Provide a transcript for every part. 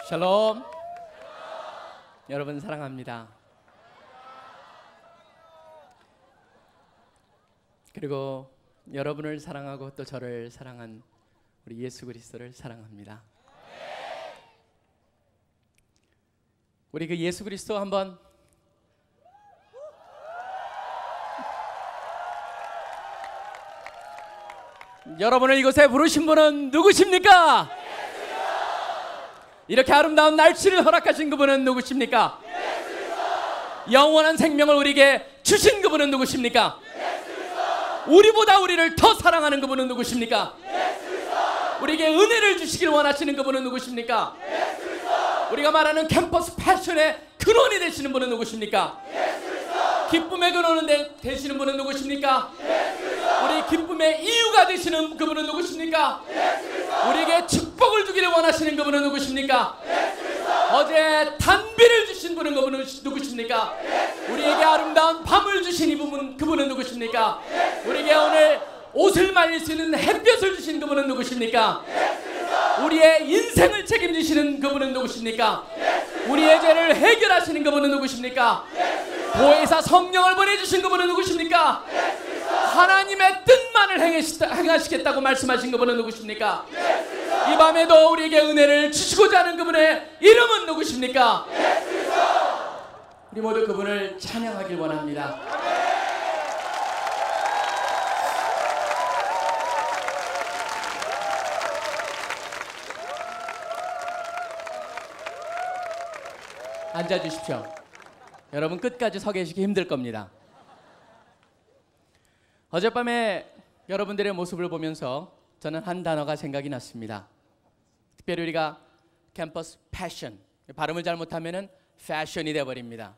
샬롬. 여러분 사랑합니다. 그리고 여러분을 사랑하고 또 저를 사랑한 우리 예수 그리스도를 사랑합니다. 우리 그 예수 그리스도 한번 여러분을 이곳에 부르신 분은 누구십니까? 이렇게 아름다운 날씨를 허락하신 그분은 누구십니까? 영원한 생명을 우리에게 주신 그분은 누구십니까? 우리보다 우리를 더 사랑하는 그분은 누구십니까? 우리에게 은혜를 주시길 원하시는 그분은 누구십니까? 우리가 말하는 캠퍼스 패션의 근원이 되시는 분은 누구십니까? 기쁨의 근원은 되시는 분은 누구십니까? 우리 기쁨의 이유가 되시는 그분은 누구십니까? 우리에게 축복을 주기를 원하시는 그분은 누구십니까? 어제 단비를 주신 분은 그분은 누구십니까? 우리에게 아름다운 밤을 주신 그분은 누구십니까? 우리에게 오늘 옷을 말릴 수 있는 햇볕을 주신 그분은 누구십니까? 우리의 인생을 책임지시는 그분은 누구십니까? 우리의 죄를 해결하시는 그분은 누구십니까? 보혜사 성령을 보내주신 그분은 누구십니까? 하나님의 뜻만을 행하시겠다고 말씀하신 그분은 누구십니까? 이 밤에도 우리에게 은혜를 주시고자 하는 그분의 이름은 누구십니까? 우리 모두 그분을 찬양하길 원합니다. 앉아주십시오. 여러분 끝까지 서 계시기 힘들 겁니다. 어젯밤에 여러분들의 모습을 보면서 저는 한 단어가 생각이 났습니다. 특별히 우리가 캠퍼스 패션, 발음을 잘못하면 패션이 되어버립니다.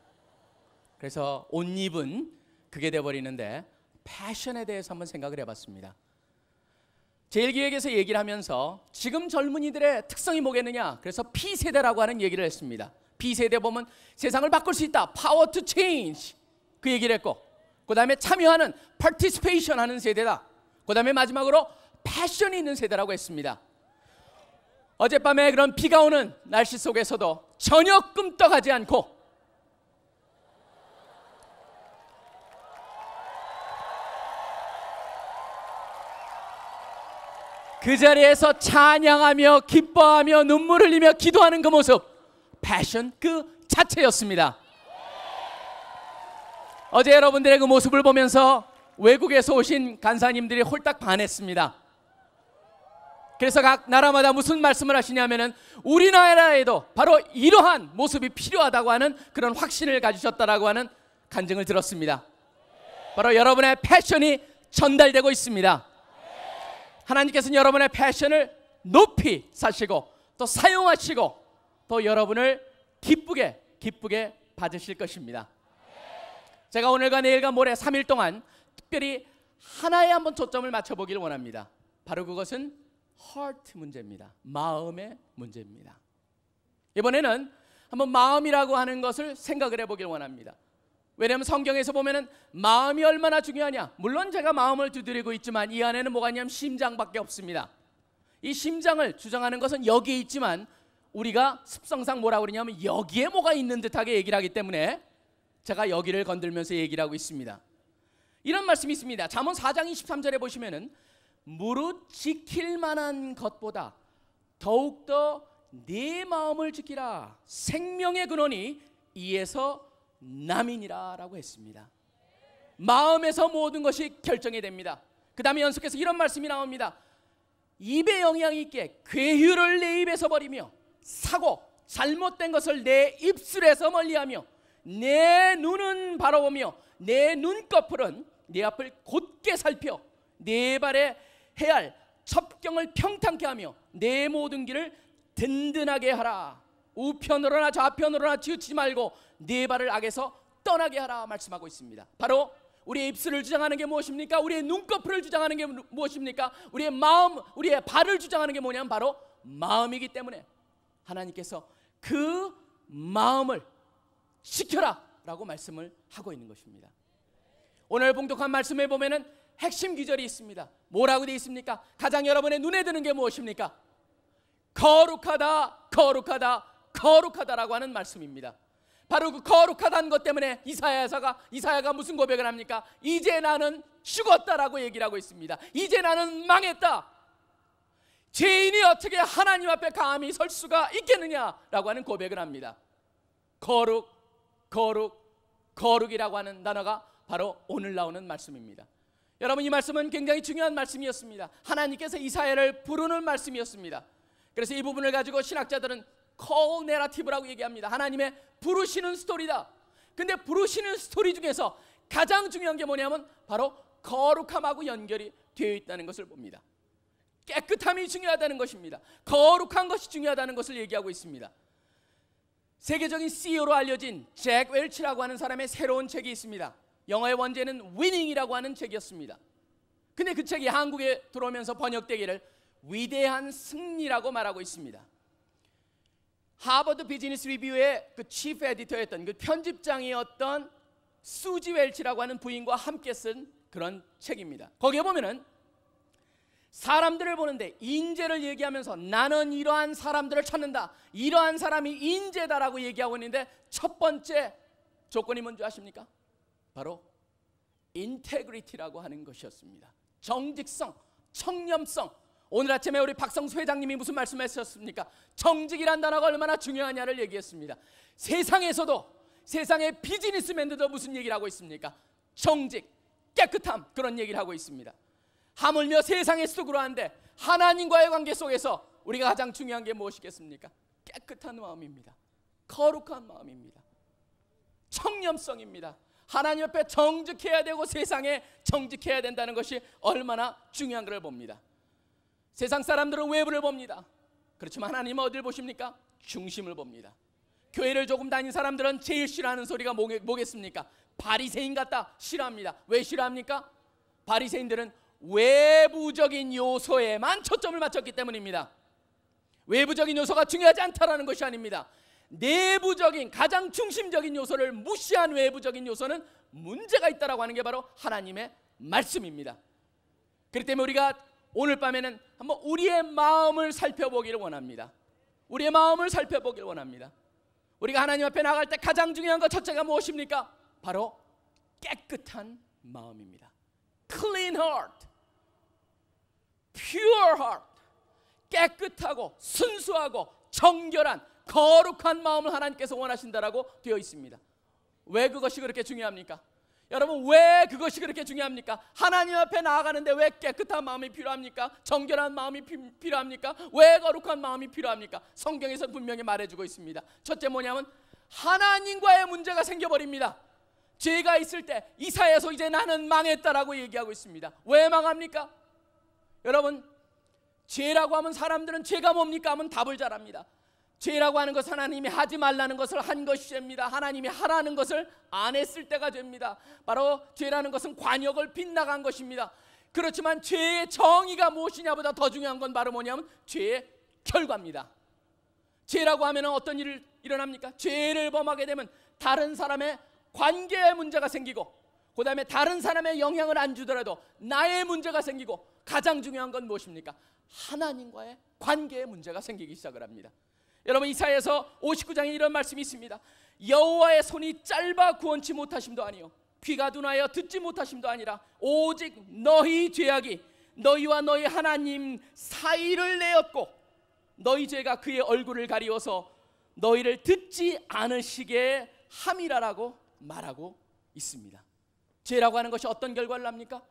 그래서 옷 입은 그게 되어버리는데 패션에 대해서 한번 생각을 해봤습니다. 제1기획에서 얘기를 하면서 지금 젊은이들의 특성이 뭐겠느냐, 그래서 P세대라고 하는 얘기를 했습니다. P세대 보면 세상을 바꿀 수 있다, Power to Change, 그 얘기를 했고, 그 다음에 참여하는 Participation 하는 세대다, 그 다음에 마지막으로 패션이 있는 세대라고 했습니다. 어젯밤에 그런 비가 오는 날씨 속에서도 전혀 끔떡하지 않고 그 자리에서 찬양하며 기뻐하며 눈물 흘리며 기도하는 그 모습, 패션 그 자체였습니다. 어제 여러분들의 그 모습을 보면서 외국에서 오신 간사님들이 홀딱 반했습니다. 그래서 각 나라마다 무슨 말씀을 하시냐면은 우리나라에도 바로 이러한 모습이 필요하다고 하는 그런 확신을 가지셨다라고 하는 간증을 들었습니다. 바로 여러분의 패션이 전달되고 있습니다. 하나님께서는 여러분의 패션을 높이 사시고 또 사용하시고 또 여러분을 기쁘게 받으실 것입니다. 제가 오늘과 내일과 모레 3일 동안 특별히 하나에 한번 초점을 맞춰보기를 원합니다. 바로 그것은 heart 문제입니다. 마음의 문제입니다. 이번에는 한번 마음이라고 하는 것을 생각을 해보길 원합니다. 왜냐하면 성경에서 보면은 마음이 얼마나 중요하냐, 물론 제가 마음을 두드리고 있지만 이 안에는 뭐가 있냐면 심장밖에 없습니다. 이 심장을 주장하는 것은 여기에 있지만 우리가 습성상 뭐라고 그러냐면 여기에 뭐가 있는 듯하게 얘기를 하기 때문에 제가 여기를 건들면서 얘기를 하고 있습니다. 이런 말씀이 있습니다. 잠언 4장 23절에 보시면은 무릇 지킬 만한 것보다 더욱더 네 마음을 지키라, 생명의 근원이 이에서 남이니라 라고 했습니다. 마음에서 모든 것이 결정이 됩니다. 그 다음에 연속해서 이런 말씀이 나옵니다. 입에 영향이 있게 괴휴를 내 입에서 버리며 사고 잘못된 것을 내 입술에서 멀리하며 내 눈은 바라보며 내 눈꺼풀은 내 앞을 곧게 살펴 내 발에 해야 할 첩경을 평탄케 하며 내 모든 길을 든든하게 하라. 우편으로나 좌편으로나 치우치지 말고 네 발을 악에서 떠나게 하라 말씀하고 있습니다. 바로 우리의 입술을 주장하는 게 무엇입니까? 우리의 눈꺼풀을 주장하는 게 무엇입니까? 우리의 마음, 우리의 발을 주장하는 게 뭐냐면 바로 마음이기 때문에 하나님께서 그 마음을 지켜라 라고 말씀을 하고 있는 것입니다. 오늘 봉독한 말씀에 보면은 핵심 기절이 있습니다. 뭐라고 되어 있습니까? 가장 여러분의 눈에 드는 게 무엇입니까? 거룩하다, 거룩하다, 거룩하다라고 하는 말씀입니다. 바로 그 거룩하다는 것 때문에 이사야가 무슨 고백을 합니까? 이제 나는 죽었다라고 얘기를 하고 있습니다. 이제 나는 망했다. 죄인이 어떻게 하나님 앞에 감히 설 수가 있겠느냐라고 하는 고백을 합니다. 거룩, 거룩, 거룩이라고 하는 단어가 바로 오늘 나오는 말씀입니다. 여러분, 이 말씀은 굉장히 중요한 말씀이었습니다. 하나님께서 이사야를 부르는 말씀이었습니다. 그래서 이 부분을 가지고 신학자들은 call narrative라고 얘기합니다. 하나님의 부르시는 스토리다. 근데 부르시는 스토리 중에서 가장 중요한 게 뭐냐면 바로 거룩함하고 연결이 되어 있다는 것을 봅니다. 깨끗함이 중요하다는 것입니다. 거룩한 것이 중요하다는 것을 얘기하고 있습니다. 세계적인 CEO로 알려진 잭 웰치라고 하는 사람의 새로운 책이 있습니다. 영어의 원제는 위닝이라고 하는 책이었습니다. 근데 그 책이 한국에 들어오면서 번역되기를 위대한 승리라고 말하고 있습니다. 하버드 비즈니스 리뷰의 그 치프 에디터였던 그 편집장이었던 수지 웰치라고 하는 부인과 함께 쓴 그런 책입니다. 거기에 보면은 사람들을 보는데 인재를 얘기하면서 나는 이러한 사람들을 찾는다, 이러한 사람이 인재다라고 얘기하고 있는데 첫 번째 조건이 뭔지 아십니까? 바로 인테그리티라고 하는 것이었습니다. 정직성, 청렴성. 오늘 아침에 우리 박성수 회장님이 무슨 말씀하셨습니까? 정직이란 단어가 얼마나 중요하냐를 얘기했습니다. 세상에서도, 세상의 비즈니스맨들도 무슨 얘기를 하고 있습니까? 정직, 깨끗함, 그런 얘기를 하고 있습니다. 하물며 세상에서도 그러한데 하나님과의 관계 속에서 우리가 가장 중요한 게 무엇이겠습니까? 깨끗한 마음입니다. 거룩한 마음입니다. 청렴성입니다. 하나님 앞에 정직해야 되고 세상에 정직해야 된다는 것이 얼마나 중요한 것을 봅니다. 세상 사람들은 외부를 봅니다. 그렇지만 하나님은 어디를 보십니까? 중심을 봅니다. 교회를 조금 다닌 사람들은 제일 싫어하는 소리가 뭐겠습니까? 바리새인 같다, 싫어합니다. 왜 싫어합니까? 바리새인들은 외부적인 요소에만 초점을 맞췄기 때문입니다. 외부적인 요소가 중요하지 않다라는 것이 아닙니다. 내부적인 가장 중심적인 요소를 무시한 외부적인 요소는 문제가 있다라고 하는 게 바로 하나님의 말씀입니다. 그렇기 때문에 우리가 오늘 밤에는 한번 우리의 마음을 살펴보기를 원합니다. 우리의 마음을 살펴보기를 원합니다. 우리가 하나님 앞에 나갈 때 가장 중요한 것 첫째가 무엇입니까? 바로 깨끗한 마음입니다. Clean heart, pure heart. 깨끗하고 순수하고 정결한 거룩한 마음을 하나님께서 원하신다라고 되어 있습니다. 왜 그것이 그렇게 중요합니까? 여러분, 왜 그것이 그렇게 중요합니까? 하나님 앞에 나아가는데 왜 깨끗한 마음이 필요합니까? 정결한 마음이 필요합니까? 왜 거룩한 마음이 필요합니까? 성경에서 분명히 말해주고 있습니다. 첫째 뭐냐면 하나님과의 문제가 생겨버립니다. 죄가 있을 때 이사야서 이제 나는 망했다라고 얘기하고 있습니다. 왜 망합니까? 여러분, 죄라고 하면 사람들은 죄가 뭡니까 하면 답을 잘합니다. 죄라고 하는 것은 하나님이 하지 말라는 것을 한 것이 죄입니다. 하나님이 하라는 것을 안 했을 때가 죄입니다. 바로 죄라는 것은 관역을 빗나간 것입니다. 그렇지만 죄의 정의가 무엇이냐보다 더 중요한 건 바로 뭐냐면 죄의 결과입니다. 죄라고 하면 어떤 일이 일어납니까? 죄를 범하게 되면 다른 사람의 관계에 문제가 생기고, 그 다음에 다른 사람의 영향을 안 주더라도 나의 문제가 생기고, 가장 중요한 건 무엇입니까? 하나님과의 관계에 문제가 생기기 시작을 합니다. 여러분, 이사야서 59장에 이런 말씀이 있습니다. 여호와의 손이 짧아 구원치 못하심도 아니요 귀가 둔하여 듣지 못하심도 아니라 오직 너희 죄악이 너희와 너희 하나님 사이를 내었고 너희 죄가 그의 얼굴을 가리워서 너희를 듣지 않으시게 함이라라고 말하고 있습니다. 죄라고 하는 것이 어떤 결과를 합니까?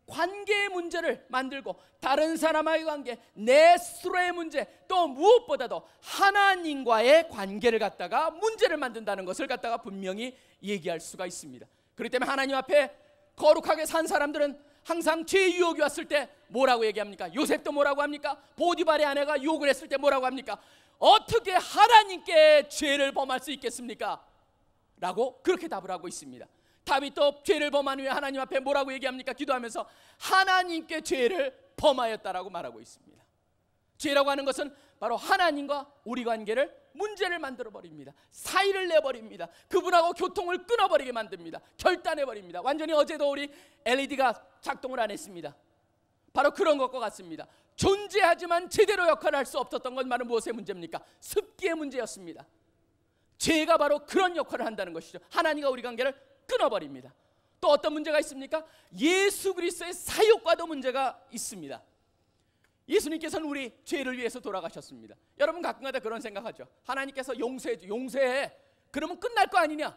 관계의 문제를 만들고 다른 사람과의 관계, 내 스스로의 문제, 또 무엇보다도 하나님과의 관계를 갖다가 문제를 만든다는 것을 갖다가 분명히 얘기할 수가 있습니다. 그렇기 때문에 하나님 앞에 거룩하게 산 사람들은 항상 죄의 유혹이 왔을 때 뭐라고 얘기합니까? 요셉도 뭐라고 합니까? 보디발의 아내가 유혹을 했을 때 뭐라고 합니까? 어떻게 하나님께 죄를 범할 수 있겠습니까? 라고 그렇게 답을 하고 있습니다. 다윗도 죄를 범한 후에 하나님 앞에 뭐라고 얘기합니까? 기도하면서 하나님께 죄를 범하였다라고 말하고 있습니다. 죄라고 하는 것은 바로 하나님과 우리 관계를 문제를 만들어 버립니다. 사이를 내버립니다. 그분하고 교통을 끊어버리게 만듭니다. 결단해버립니다. 완전히 어제도 우리 LED가 작동을 안 했습니다. 바로 그런 것과 같습니다. 존재하지만 제대로 역할을 할 수 없었던 건 바로 무엇의 문제입니까? 습기의 문제였습니다. 죄가 바로 그런 역할을 한다는 것이죠. 하나님과 우리 관계를 끊어버립니다. 또 어떤 문제가 있습니까? 예수 그리스도의 사역과도 문제가 있습니다. 예수님께서는 우리 죄를 위해서 돌아가셨습니다. 여러분 가끔가다 그런 생각하죠. 하나님께서 용서해. 그러면 끝날 거 아니냐?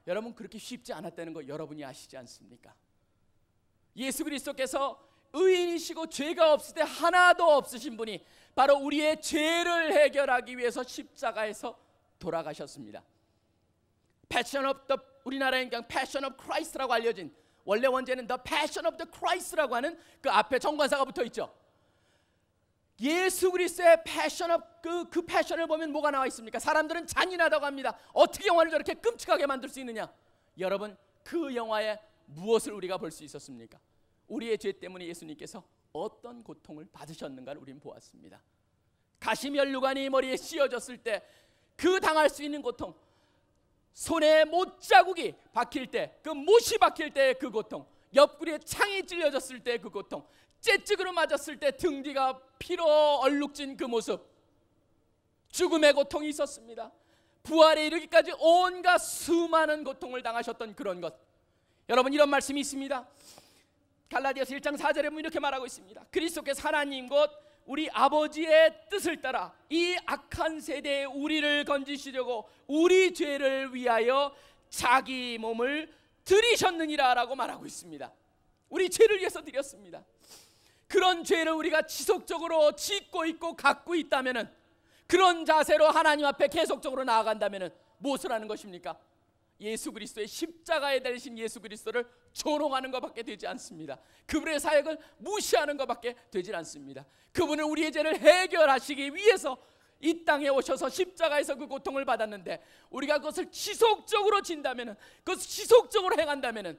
여러분 그렇게 쉽지 않았다는 거 여러분이 아시지 않습니까? 예수 그리스도께서 의인이시고 죄가 없을 때 하나도 없으신 분이 바로 우리의 죄를 해결하기 위해서 십자가에서 돌아가셨습니다. 우리나라엔 그냥 Passion of Christ라고 알려진, 원래 원제는 The Passion of the Christ라고 하는 그 앞에 정관사가 붙어 있죠. 예수 그리스도의 패션 그 패션을 보면 뭐가 나와 있습니까? 사람들은 잔인하다고 합니다. 어떻게 영화를 저렇게 끔찍하게 만들 수 있느냐? 여러분 그 영화에 무엇을 우리가 볼 수 있었습니까? 우리의 죄 때문에 예수님께서 어떤 고통을 받으셨는가를 우리는 보았습니다. 가시면류관이 머리에 씌워졌을 때 그 당할 수 있는 고통, 손에 못자국이 박힐 때, 그 못이 박힐 때의 그 고통, 옆구리에 창이 찔려졌을 때 그 고통, 째찍으로 맞았을 때 등 뒤가 피로 얼룩진 그 모습, 죽음의 고통이 있었습니다. 부활에 이르기까지 온갖 수많은 고통을 당하셨던 그런 것. 여러분 이런 말씀이 있습니다. 갈라디아서 1장 4절에 보면 이렇게 말하고 있습니다. 그리스도께서 하나님 곧 우리 아버지의 뜻을 따라 이 악한 세대에 우리를 건지시려고 우리 죄를 위하여 자기 몸을 들이셨느니라 라고 말하고 있습니다. 우리 죄를 위해서 드렸습니다. 그런 죄를 우리가 지속적으로 짓고 있고 갖고 있다면, 그런 자세로 하나님 앞에 계속적으로 나아간다면 무엇을 하는 것입니까? 예수 그리스도의 십자가에 달리신 예수 그리스도를 조롱하는 것밖에 되지 않습니다. 그분의 사역을 무시하는 것밖에 되지 않습니다. 그분은 우리의 죄를 해결하시기 위해서 이 땅에 오셔서 십자가에서 그 고통을 받았는데, 우리가 그것을 지속적으로 진다면, 그것을 지속적으로 행한다면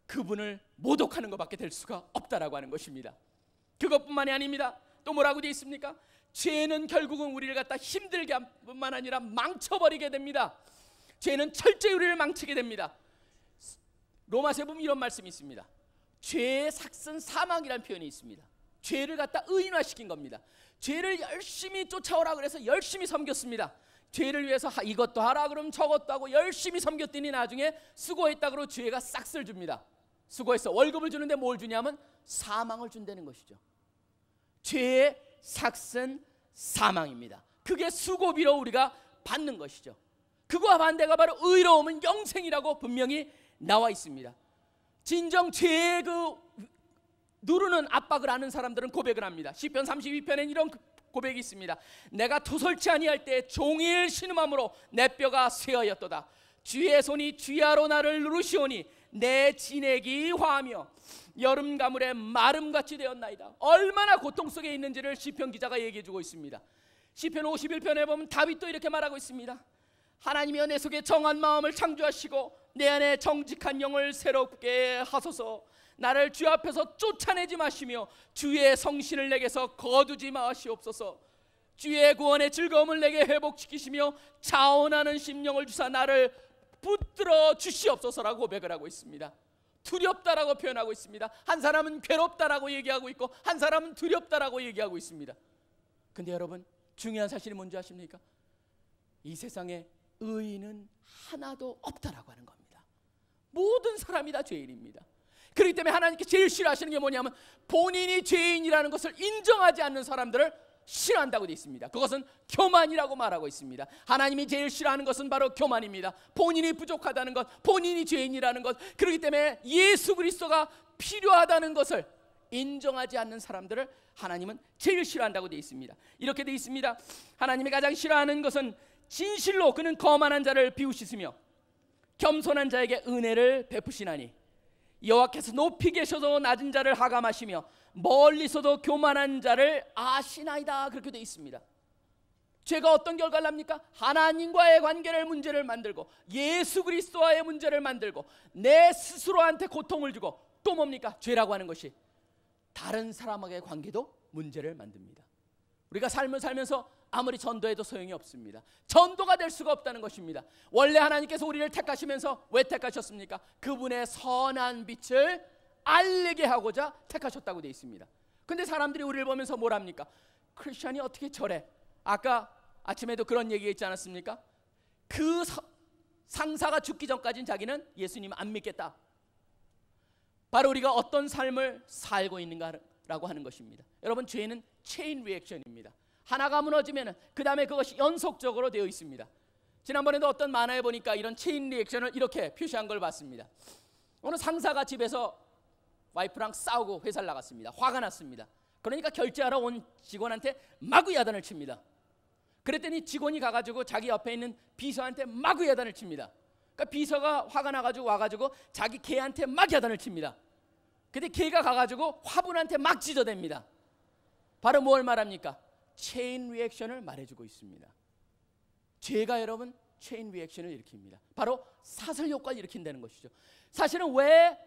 그분을 모독하는 것밖에 될 수가 없다라고 하는 것입니다. 그것뿐만이 아닙니다. 또 뭐라고 되어 있습니까? 죄는 결국은 우리를 갖다 힘들게 할 뿐만 아니라 망쳐버리게 됩니다. 죄는 철저히 우리를 망치게 됩니다. 로마서에 보면 이런 말씀이 있습니다. 죄의 삭은 사망이라는 표현이 있습니다. 죄를 갖다 의인화시킨 겁니다. 죄를 열심히 쫓아오라 그래서 열심히 섬겼습니다. 죄를 위해서 이것도 하라 그러면 저것도 하고 열심히 섬겼더니 나중에 수고했다 그러고 죄가 싹을 줍니다. 수고했어. 월급을 주는데 뭘 주냐면 사망을 준다는 것이죠. 죄의 삭은 사망입니다. 그게 수고비로 우리가 받는 것이죠. 그거와 반대가 바로 의로움은 영생이라고 분명히 나와 있습니다. 진정 죄의 그 누르는 압박을 아는 사람들은 고백을 합니다. 시편 32편에는 이런 고백이 있습니다. 내가 토설치 아니할 때 종일 신음함으로 내 뼈가 쇠하였도다. 주의 손이 주야로 나를 누르시오니 내 진액이 화하며 여름 가물에 마름같이 되었나이다. 얼마나 고통 속에 있는지를 시편 기자가 얘기해주고 있습니다. 시편 51편에 보면 다윗도 이렇게 말하고 있습니다. 하나님이여 내 속에 정한 마음을 창조하시고 내 안에 정직한 영을 새롭게 하소서. 나를 주 앞에서 쫓아내지 마시며 주의 성신을 내게서 거두지 마시옵소서. 주의 구원의 즐거움을 내게 회복시키시며 자원하는 심령을 주사 나를 붙들어 주시옵소서라고 고백을 하고 있습니다. 두렵다라고 표현하고 있습니다. 한 사람은 괴롭다라고 얘기하고 있고 한 사람은 두렵다라고 얘기하고 있습니다. 근데 여러분 중요한 사실이 뭔지 아십니까? 이 세상에 의인은 하나도 없다라고 하는 겁니다. 모든 사람이 다 죄인입니다. 그렇기 때문에 하나님께 제일 싫어하시는 게 뭐냐면 본인이 죄인이라는 것을 인정하지 않는 사람들을 싫어한다고 되어 있습니다. 그것은 교만이라고 말하고 있습니다. 하나님이 제일 싫어하는 것은 바로 교만입니다. 본인이 부족하다는 것, 본인이 죄인이라는 것, 그렇기 때문에 예수 그리스도가 필요하다는 것을 인정하지 않는 사람들을 하나님은 제일 싫어한다고 되어 있습니다. 이렇게 되어 있습니다. 하나님이 가장 싫어하는 것은 진실로 그는 거만한 자를 비우시으며 겸손한 자에게 은혜를 베푸시나니 여호와께서 높이 계셔도 낮은 자를 하감하시며 멀리서도 교만한 자를 아시나이다. 그렇게 되어 있습니다. 죄가 어떤 결과를 납니까? 하나님과의 관계를 문제를 만들고 예수 그리스도와의 문제를 만들고 내 스스로한테 고통을 주고 또 뭡니까? 죄라고 하는 것이 다른 사람과의 관계도 문제를 만듭니다. 우리가 삶을 살면서 아무리 전도해도 소용이 없습니다. 전도가 될 수가 없다는 것입니다. 원래 하나님께서 우리를 택하시면서 왜 택하셨습니까? 그분의 선한 빛을 알리게 하고자 택하셨다고 되어 있습니다. 근데 사람들이 우리를 보면서 뭘 합니까? 크리스천이 어떻게 저래? 아까 아침에도 그런 얘기 있지 않았습니까? 그 상사가 죽기 전까지는 자기는 예수님 안 믿겠다. 바로 우리가 어떤 삶을 살고 있는가라고 하는 것입니다. 여러분, 죄는 체인 리액션입니다. 하나가 무너지면 그 다음에 그것이 연속적으로 되어 있습니다. 지난번에도 어떤 만화에 보니까 이런 체인 리액션을 이렇게 표시한 걸 봤습니다. 어느 상사가 집에서 와이프랑 싸우고 회사를 나갔습니다. 화가 났습니다. 그러니까 결제하러 온 직원한테 마구 야단을 칩니다. 그랬더니 직원이 가가지고 자기 옆에 있는 비서한테 마구 야단을 칩니다. 그러니까 비서가 화가 나가지고 와가지고 자기 개한테 막 야단을 칩니다. 근데 개가 가가지고 화분한테 막 짖어댑니다. 바로 뭘 말합니까? 체인 리액션을 말해주고 있습니다. 죄가 여러분 체인 리액션을 일으킵니다. 바로 사슬 효과를 일으킨다는 것이죠. 사실은 왜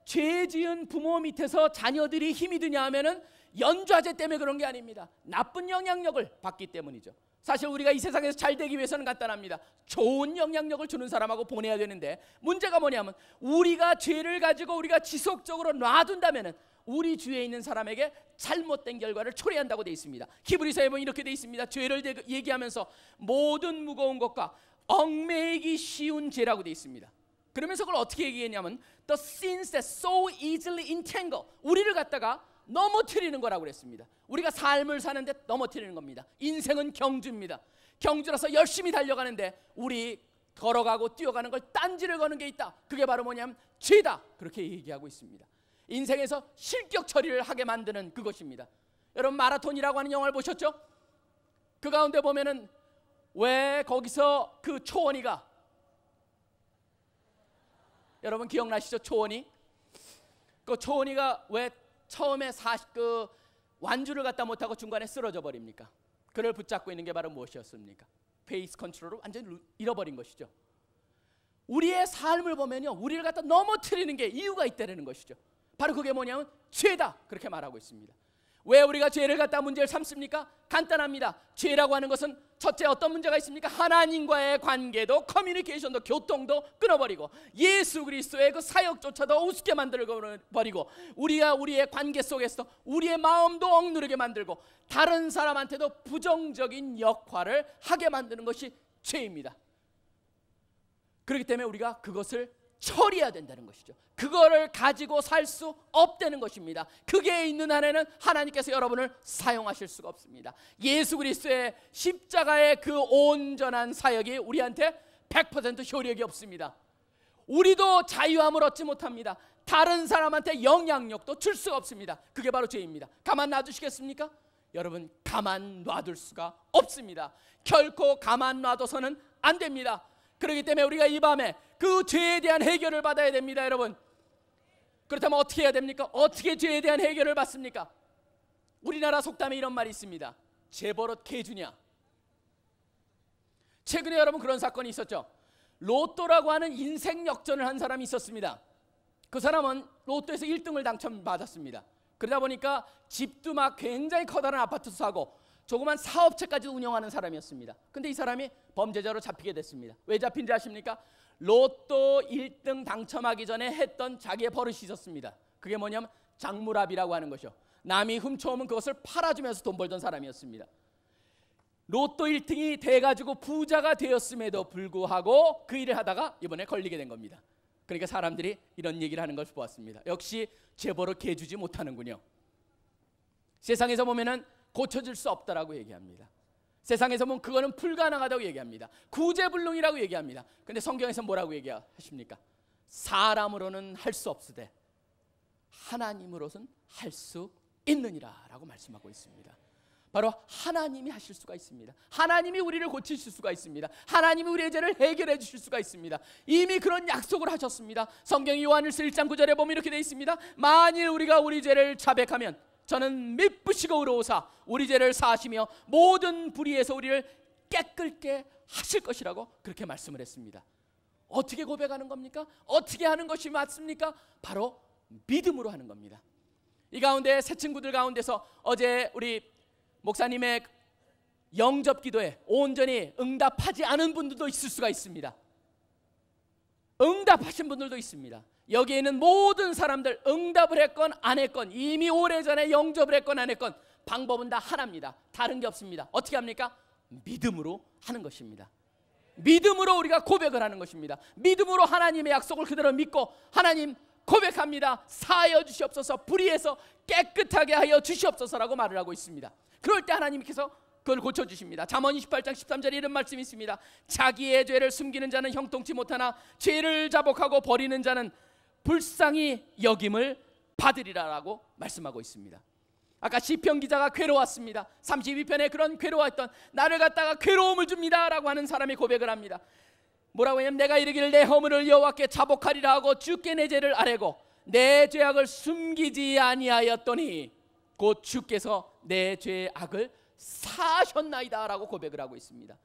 죄 지은 부모 밑에서 자녀들이 힘이 드냐 하면은 연좌제 때문에 그런 게 아닙니다. 나쁜 영향력을 받기 때문이죠. 사실 우리가 이 세상에서 잘 되기 위해서는 간단합니다. 좋은 영향력을 주는 사람하고 보내야 되는데, 문제가 뭐냐면 우리가 죄를 가지고 우리가 지속적으로 놔둔다면은 우리 주위에 있는 사람에게 잘못된 결과를 초래한다고 되어 있습니다. 히브리서에 보면 이렇게 되어 있습니다. 죄를 얘기하면서 모든 무거운 것과 얽매이기 쉬운 죄라고 되어 있습니다. 그러면서 그걸 어떻게 얘기했냐면 the sins that so easily entangle, 우리를 갖다가 넘어뜨리는 거라고 그랬습니다. 우리가 삶을 사는데 넘어뜨리는 겁니다. 인생은 경주입니다. 경주라서 열심히 달려가는데 우리 걸어가고 뛰어가는 걸 딴지를 거는 게 있다. 그게 바로 뭐냐면 죄다. 그렇게 얘기하고 있습니다. 인생에서 실격 처리를 하게 만드는 그것입니다. 여러분, 마라톤이라고 하는 영화를 보셨죠? 그 가운데 보면은 왜 거기서 그 초원이가, 여러분 기억나시죠? 초원이. 그 초원이가 왜 처음에 그 완주를 갖다 못하고 중간에 쓰러져 버립니까? 그를 붙잡고 있는 게 바로 무엇이었습니까? 페이스 컨트롤을 완전히 잃어버린 것이죠. 우리의 삶을 보면요, 우리를 갖다 넘어뜨리는 게 이유가 있다는 것이죠. 바로 그게 뭐냐면 죄다. 그렇게 말하고 있습니다. 왜 우리가 죄를 갖다 문제를 삼습니까? 간단합니다. 죄라고 하는 것은 첫째 어떤 문제가 있습니까? 하나님과의 관계도, 커뮤니케이션도, 교통도 끊어버리고 예수 그리스도의 그 사역조차도 우습게 만들어버리고 우리의 관계 속에서 우리의 마음도 억누르게 만들고 다른 사람한테도 부정적인 역할을 하게 만드는 것이 죄입니다. 그렇기 때문에 우리가 그것을 처리해야 된다는 것이죠. 그거를 가지고 살 수 없다는 것입니다. 그게 있는 한에는 하나님께서 여러분을 사용하실 수가 없습니다. 예수 그리스도의 십자가의 그 온전한 사역이 우리한테 100% 효력이 없습니다. 우리도 자유함을 얻지 못합니다. 다른 사람한테 영향력도 줄 수가 없습니다. 그게 바로 죄입니다. 가만 놔두시겠습니까? 여러분, 가만 놔둘 수가 없습니다. 결코 가만 놔둬서는 안 됩니다. 그렇기 때문에 우리가 이 밤에 그 죄에 대한 해결을 받아야 됩니다, 여러분. 그렇다면 어떻게 해야 됩니까? 어떻게 죄에 대한 해결을 받습니까? 우리나라 속담에 이런 말이 있습니다. 재버릇 개주냐. 최근에 여러분 그런 사건이 있었죠. 로또라고 하는 인생 역전을 한 사람이 있었습니다. 그 사람은 로또에서 1등을 당첨받았습니다. 그러다 보니까 집도 막 굉장히 커다란 아파트도 사고 조그만 사업체까지 운영하는 사람이었습니다. 근데 이 사람이 범죄자로 잡히게 됐습니다. 왜 잡힌지 아십니까? 로또 1등 당첨하기 전에 했던 자기의 버릇이 있었습니다. 그게 뭐냐면 장물압이라고 하는 것이요. 남이 훔쳐오면 그것을 팔아주면서 돈 벌던 사람이었습니다. 로또 1등이 돼가지고 부자가 되었음에도 불구하고 그 일을 하다가 이번에 걸리게 된 겁니다. 그러니까 사람들이 이런 얘기를 하는 것을 보았습니다. 역시 재벌을 개주지 못하는군요. 세상에서 보면은 고쳐질 수 없다라고 얘기합니다. 세상에서 보면 그거는 불가능하다고 얘기합니다. 구제불능이라고 얘기합니다. 근데 성경에서 뭐라고 얘기하십니까? 사람으로는 할 수 없으되 하나님으로서는 할 수 있느니라 라고 말씀하고 있습니다. 바로 하나님이 하실 수가 있습니다. 하나님이 우리를 고치실 수가 있습니다. 하나님이 우리의 죄를 해결해 주실 수가 있습니다. 이미 그런 약속을 하셨습니다. 성경 요한일서 1장 9절에 보면 이렇게 되어 있습니다. 만일 우리가 우리 죄를 자백하면 저는 미쁘시고 의로우사 우리 죄를 사하시며 모든 불의에서 우리를 깨끗게 하실 것이라고 그렇게 말씀을 했습니다. 어떻게 고백하는 겁니까? 어떻게 하는 것이 맞습니까? 바로 믿음으로 하는 겁니다. 이 가운데 새 친구들 가운데서 어제 우리 목사님의 영접 기도에 온전히 응답하지 않은 분들도 있을 수가 있습니다. 응답하신 분들도 있습니다. 여기에 있는 모든 사람들 응답을 했건 안 했건 이미 오래전에 영접을 했건 안 했건 방법은 다 하나입니다. 다른 게 없습니다. 어떻게 합니까? 믿음으로 하는 것입니다. 믿음으로 우리가 고백을 하는 것입니다. 믿음으로 하나님의 약속을 그대로 믿고 하나님 고백합니다. 사하여 주시옵소서, 불의해서 깨끗하게 하여 주시옵소서라고 말을 하고 있습니다. 그럴 때 하나님께서 그걸 고쳐주십니다. 잠언 28장 13절에 이런 말씀이 있습니다. 자기의 죄를 숨기는 자는 형통치 못하나 죄를 자복하고 버리는 자는 불쌍히 여김을 받으리라라고 말씀하고 있습니다. 아까 시편 기자가 괴로웠습니다. 32편에 그런 괴로웠던 나를 갖다가 괴로움을 줍니다 라고 하는 사람이 고백을 합니다. 뭐라고 하냐면 내가 이르기를 내 허물을 여호와께 자복하리라 하고 주께 내 죄를 아뢰고 내 죄악을 숨기지 아니하였더니 곧 주께서 내 죄의 악을 사하셨나이다 라고 고백을 하고 있습니다.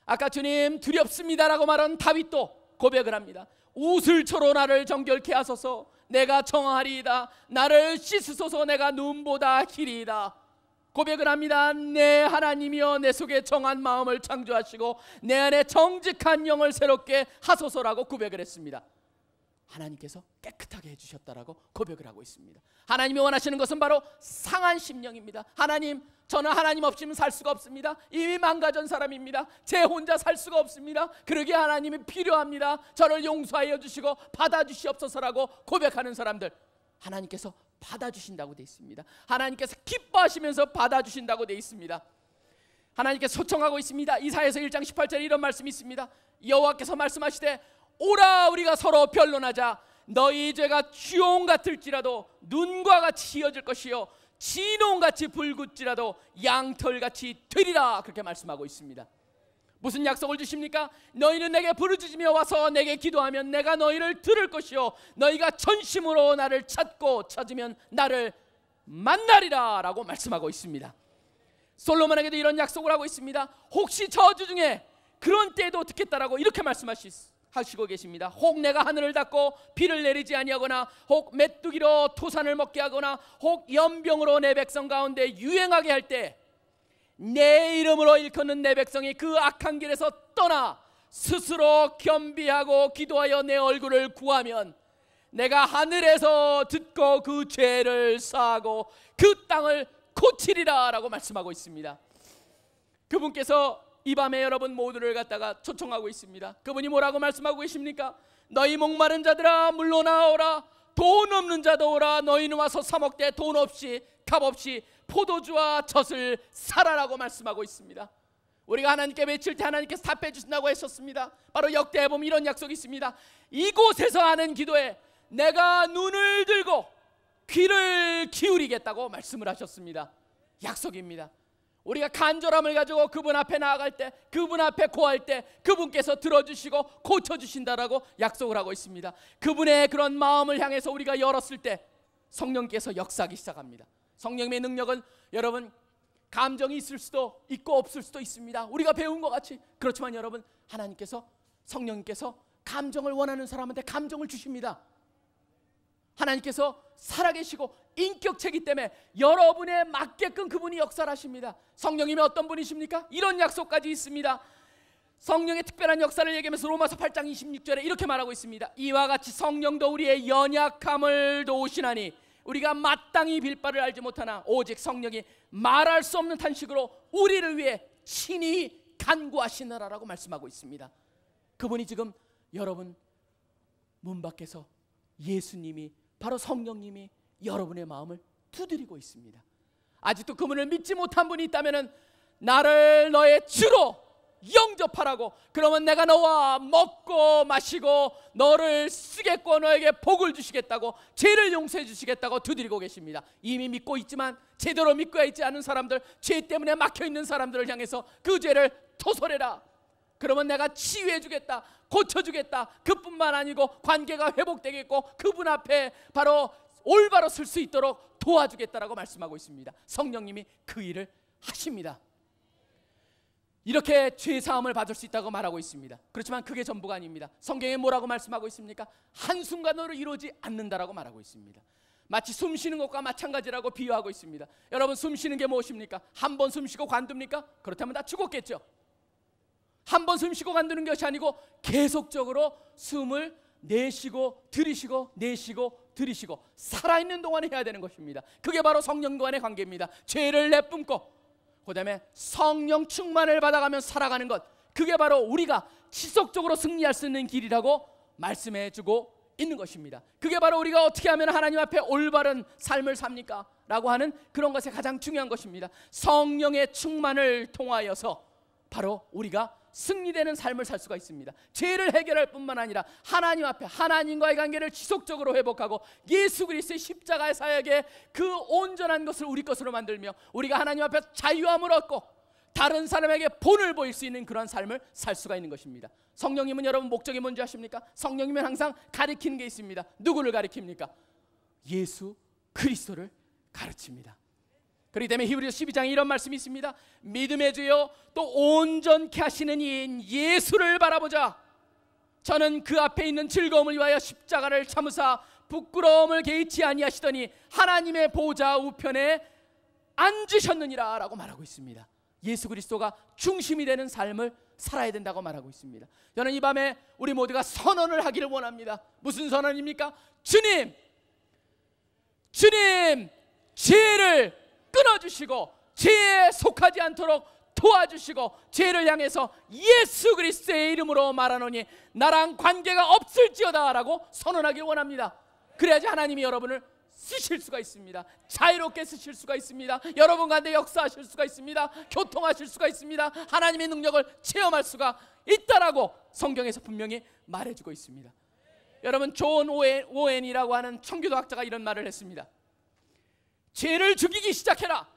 아까 주님 두렵습니다 라고 말한 다윗도 고백을 합니다. 우슬초로 나를 정결케 하소서, 내가 정하리이다. 나를 씻으소서, 내가 눈보다 희리이다. 고백을 합니다. 내 하나님이여 내 속에 정한 마음을 창조하시고 내 안에 정직한 영을 새롭게 하소서라고 고백을 했습니다. 하나님께서 깨끗하게 해주셨다라고 고백을 하고 있습니다. 하나님이 원하시는 것은 바로 상한 심령입니다. 하나님, 저는 하나님 없이는 살 수가 없습니다. 이미 망가진 사람입니다. 제 혼자 살 수가 없습니다. 그러기에 하나님이 필요합니다. 저를 용서하여 주시고 받아주시옵소서라고 고백하는 사람들, 하나님께서 받아주신다고 되어 있습니다. 하나님께서 기뻐하시면서 받아주신다고 되어 있습니다. 하나님께서 소청하고 있습니다. 이사야서 1장 18절에 이런 말씀이 있습니다. 여호와께서 말씀하시되 오라 우리가 서로 변론하자. 너희 죄가 주홍 같을지라도 눈과 같이 희어질 것이요 진홍같이 붉을지라도 양털같이 되리라. 그렇게 말씀하고 있습니다. 무슨 약속을 주십니까? 너희는 내게 부르짖으며 와서 내게 기도하면 내가 너희를 들을 것이요 너희가 전심으로 나를 찾고 찾으면 나를 만나리라 라고 말씀하고 있습니다. 솔로몬에게도 이런 약속을 하고 있습니다. 혹시 저주 중에 그런 때도 듣겠다라고 이렇게 말씀하시고 계십니다. 혹 내가 하늘을 닫고 비를 내리지 아니하거나 혹 메뚜기로 토산을 먹게 하거나 혹 연병으로 내 백성 가운데 유행하게 할 때 내 이름으로 일컫는 내 백성이 그 악한 길에서 떠나 스스로 겸비하고 기도하여 내 얼굴을 구하면 내가 하늘에서 듣고 그 죄를 사하고 그 땅을 고치리라 라고 말씀하고 있습니다. 그분께서 이 밤에 여러분 모두를 갖다가 초청하고 있습니다. 그분이 뭐라고 말씀하고 계십니까? 너희 목마른 자들아 물러나오라. 돈 없는 자도 오라. 너희는 와서 사 먹되 돈 없이 값 없이 포도주와 젖을 사라라고 말씀하고 있습니다. 우리가 하나님께 외칠 때 하나님께서 답해 주신다고 했었습니다. 바로 역대에 보면 이런 약속이 있습니다. 이곳에서 하는 기도에 내가 눈을 들고 귀를 기울이겠다고 말씀을 하셨습니다. 약속입니다. 우리가 간절함을 가지고 그분 앞에 나아갈 때, 그분 앞에 고할 때 그분께서 들어주시고 고쳐주신다라고 약속을 하고 있습니다. 그분의 그런 마음을 향해서 우리가 열었을 때 성령께서 역사하기 시작합니다. 성령의 능력은 여러분 감정이 있을 수도 있고 없을 수도 있습니다. 우리가 배운 것 같이. 그렇지만 여러분 하나님께서, 성령님께서 감정을 원하는 사람한테 감정을 주십니다. 하나님께서 살아계시고 인격체이기 때문에 여러분에 맞게끔 그분이 역사를 하십니다. 성령님이 어떤 분이십니까? 이런 약속까지 있습니다. 성령의 특별한 역사를 얘기하면서 로마서 8장 26절에 이렇게 말하고 있습니다. 이와 같이 성령도 우리의 연약함을 도우시나니 우리가 마땅히 빌 바를 알지 못하나 오직 성령이 말할 수 없는 탄식으로 우리를 위해 친히 간구하시느라라고 말씀하고 있습니다. 그분이 지금 여러분 문 밖에서 예수님이, 바로 성령님이 여러분의 마음을 두드리고 있습니다. 아직도 그분을 믿지 못한 분이 있다면 나를 너의 주로 영접하라고, 그러면 내가 너와 먹고 마시고 너를 쓰겠고 너에게 복을 주시겠다고, 죄를 용서해 주시겠다고 두드리고 계십니다. 이미 믿고 있지만 제대로 믿고 있지 않은 사람들, 죄 때문에 막혀있는 사람들을 향해서 그 죄를 토설해라. 그러면 내가 치유해 주겠다, 고쳐주겠다. 그뿐만 아니고 관계가 회복되겠고 그분 앞에 바로 올바로 설 수 있도록 도와주겠다라고 말씀하고 있습니다. 성령님이 그 일을 하십니다. 이렇게 죄사함을 받을 수 있다고 말하고 있습니다. 그렇지만 그게 전부가 아닙니다. 성경에 뭐라고 말씀하고 있습니까? 한순간으로 이루어지지 않는다라고 말하고 있습니다. 마치 숨 쉬는 것과 마찬가지라고 비유하고 있습니다. 여러분 숨 쉬는 게 무엇입니까? 한 번 숨 쉬고 관둡니까? 그렇다면 다 죽었겠죠. 한 번 숨 쉬고 관두는 것이 아니고 계속적으로 숨을 내쉬고 들이쉬고 내쉬고 들이쉬고 살아있는 동안에 해야 되는 것입니다. 그게 바로 성령과의 관계입니다. 죄를 내뿜고 그 다음에 성령 충만을 받아가며 살아가는 것, 그게 바로 우리가 지속적으로 승리할 수 있는 길이라고 말씀해 주고 있는 것입니다. 그게 바로 우리가 어떻게 하면 하나님 앞에 올바른 삶을 삽니까? 라고 하는 그런 것에 가장 중요한 것입니다. 성령의 충만을 통하여서 바로 우리가 승리되는 삶을 살 수가 있습니다. 죄를 해결할 뿐만 아니라 하나님 앞에 하나님과의 관계를 지속적으로 회복하고 예수 그리스도의 십자가의 사역에 그 온전한 것을 우리 것으로 만들며 우리가 하나님 앞에 자유함을 얻고 다른 사람에게 본을 보일 수 있는 그런 삶을 살 수가 있는 것입니다. 성령님은 여러분 목적이 뭔지 아십니까? 성령님은 항상 가리키는 게 있습니다. 누구를 가리킵니까? 예수 그리스도를 가르칩니다. 그렇기 때문에 히브리서 12장에 이런 말씀이 있습니다. 믿음의 주요 또 온전케 하시는 이인 예수를 바라보자. 저는 그 앞에 있는 즐거움을 위하여 십자가를 참으사 부끄러움을 개의치 아니하시더니 하나님의 보좌 우편에 앉으셨느니라 라고 말하고 있습니다. 예수 그리스도가 중심이 되는 삶을 살아야 된다고 말하고 있습니다. 저는 이 밤에 우리 모두가 선언을 하기를 원합니다. 무슨 선언입니까? 주님 죄를 끊어주시고 죄에 속하지 않도록 도와주시고 죄를 향해서 예수 그리스도의 이름으로 말하노니 나랑 관계가 없을지어다 라고 선언하길 원합니다. 그래야지 하나님이 여러분을 쓰실 수가 있습니다. 자유롭게 쓰실 수가 있습니다. 여러분 가운데 역사하실 수가 있습니다. 교통하실 수가 있습니다. 하나님의 능력을 체험할 수가 있다라고 성경에서 분명히 말해주고 있습니다. 여러분 존 오웬이라고 하는 청교도학자가 이런 말을 했습니다. 죄를 죽이기 시작해라.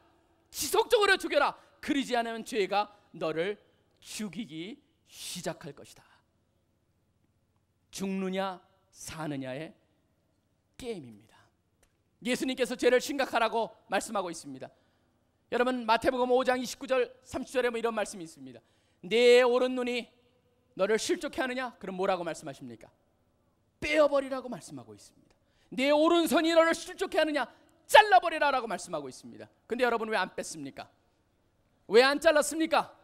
지속적으로 죽여라. 그러지 않으면 죄가 너를 죽이기 시작할 것이다. 죽느냐 사느냐의 게임입니다. 예수님께서 죄를 심각하라고 말씀하고 있습니다. 여러분 마태복음 5장 29절 30절에 뭐 이런 말씀이 있습니다. 내 오른 눈이 너를 실족해 하느냐? 그럼 뭐라고 말씀하십니까? 빼어버리라고 말씀하고 있습니다. 내 오른손이 너를 실족해 하느냐? 잘라버리라라고 말씀하고 있습니다. 근데 여러분 왜 안 뺐습니까? 왜 안 잘랐습니까?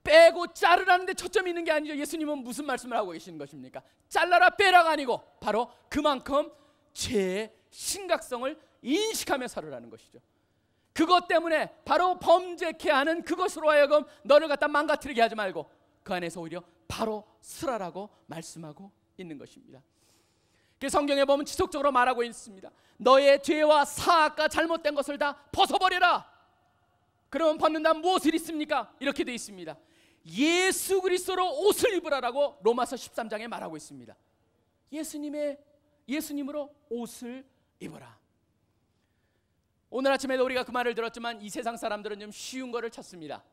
빼고 자르라는 데 초점이 있는 게 아니죠. 예수님은 무슨 말씀을 하고 계시는 것입니까? 잘라라 빼라가 아니고 바로 그만큼 죄의 심각성을 인식하며 살으라는 것이죠. 그것 때문에 바로 범죄케 하는 그것으로 하여금 너를 갖다 망가뜨리게 하지 말고 그 안에서 오히려 바로 쓰라라고 말씀하고 있는 것입니다. 성경에 보면 지속적으로 말하고 있습니다. 너의 죄와 사악과 잘못된 것을 다 벗어버려라. 그러면 벗는다면 무엇을 입습니까? 이렇게 되어 있습니다. 예수 그리스도로 옷을 입으라라고 로마서 13장에 말하고 있습니다. 예수님으로 옷을 입어라. 오늘 아침에도 우리가 그 말을 들었지만 이 세상 사람들은 좀 쉬운 거를 찾습니다.